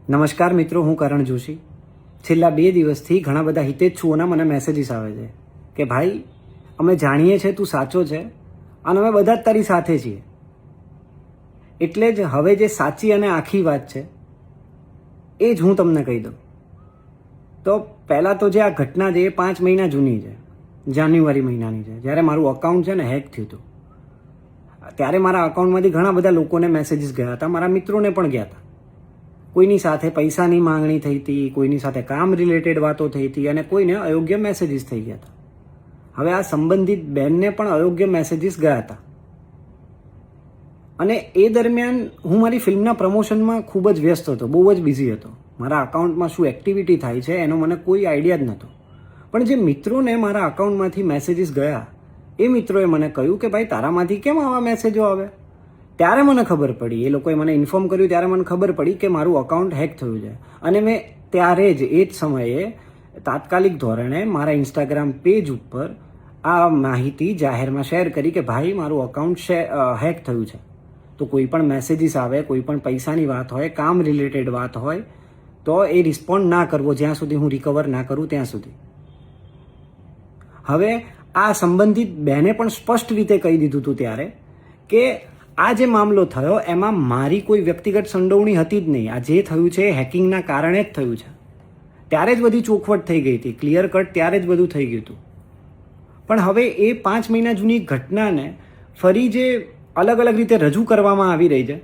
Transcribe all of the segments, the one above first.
નમસ્કાર મિત્રો, હું કરણ જોશી. છેલ્લા 2 દિવસથી ઘણા બધા હિતેચ્છુઓના મને મેસેજીસ આવે છે કે ભાઈ, અમે જાણીએ છીએ તું સાચો છે અને અમે બધા જ તારી સાથે છીએ. એટલે જ હવે જે સાચી અને આખી વાત છે એ જ હું તમને કહી દઉં. તો પહેલાં તો જે આ ઘટના છે એ 5 મહિના જૂની છે, જાન્યુઆરી મહિનાની છે, જ્યારે મારું અકાઉન્ટ છે ને હેક થયું હતું. ત્યારે મારા અકાઉન્ટમાંથી ઘણા બધા લોકોને મેસેજીસ ગયા હતા, મારા મિત્રોને પણ ગયા હતા. કોઈની સાથે પૈસાની માંગણી થઈ હતી, કોઈની સાથે કામ રિલેટેડ વાતો થઈ હતી અને કોઈને અયોગ્ય મેસેજીસ થઈ ગયા હતા. હવે આ સંબંધિત બેનને પણ અયોગ્ય મેસેજીસ ગયા હતા અને એ દરમિયાન હું મારી ફિલ્મના પ્રમોશનમાં ખૂબ જ વ્યસ્ત હતો, બહુ જ બિઝી હતો. મારા અકાઉન્ટમાં શું એક્ટિવિટી થાય છે એનો મને કોઈ આઈડિયા જ નહોતો. પણ જે મિત્રોને મારા અકાઉન્ટમાંથી મેસેજીસ ગયા એ મિત્રોએ મને કહ્યું કે ભાઈ, તારામાંથી કેમ આવા મેસેજો આવે? ત્યારે મને ખબર પડી, એ લોકોએ મને ઇન્ફોર્મ કર્યું ત્યારે મને ખબર પડી કે મારું અકાઉન્ટ હેક થયું છે. અને મેં ત્યારે જ એ જ સમયે તાત્કાલિક ધોરણે મારા ઇન્સ્ટાગ્રામ પેજ ઉપર આ માહિતી જાહેરમાં શેર કરી કે ભાઈ, મારું અકાઉન્ટ હેક થયું છે. તો કોઈ પણ મેસેજીસ આવે, કોઈ પણ પૈસાની વાત હોય, કામ રિલેટેડ વાત હોય તો એ રિસ્પોન્ડ ના કરવો જ્યાં સુધી હું રિકવર ના કરું ત્યાં સુધી. હવે આ સંબંધિત બહેને પણ સ્પષ્ટ રીતે કહી દીધું હતું ત્યારે કે આ જે મામલો થયો એમાં મારી કોઈ વ્યક્તિગત સંડોવણી હતી જ નહીં. આ જે થયું છે એ હેકિંગના કારણે જ થયું છે. ત્યારે જ બધી ચોખવટ થઈ ગઈ હતી, ક્લિયર કટ ત્યારે જ બધું થઈ ગયું હતું. પણ હવે એ 5 મહિના જૂની ઘટનાને ફરી જે અલગ અલગ રીતે રજૂ કરવામાં આવી રહી છે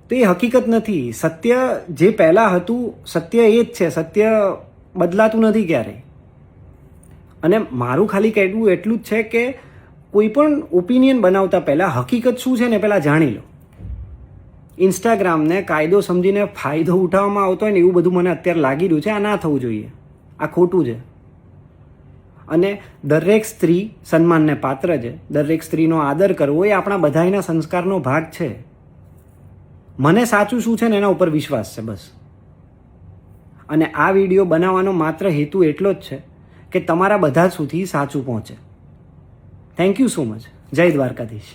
તો એ હકીકત નથી. સત્ય જે પહેલાં હતું સત્ય એ જ છે, સત્ય બદલાતું નથી ક્યારેય. અને મારું ખાલી કહેવું એટલું જ છે કે કોઈ પણ ઓપિનિયન બનાવતા પહેલાં હકીકત શું છે ને પહેલાં જાણી લો. ઇન્સ્ટાગ્રામને કાયદો સમજીને ફાયદો ઉઠાવવામાં આવતો હોય ને એવું બધું મને અત્યારે લાગી રહ્યું છે. આ ના થવું જોઈએ, આ ખોટું છે. અને દરેક સ્ત્રી સન્માનને પાત્ર છે, દરેક સ્ત્રીનો આદર કરવો એ આપણા બધાના સંસ્કારનો ભાગ છે. મને સાચું શું છે ને એના ઉપર વિશ્વાસ છે બસ. અને આ વિડીયો બનાવવાનો માત્ર હેતુ એટલો જ છે કે તમારા બધા સુધી સાચું પહોંચે. Thank you so much. જય દ્વારકાધીશ.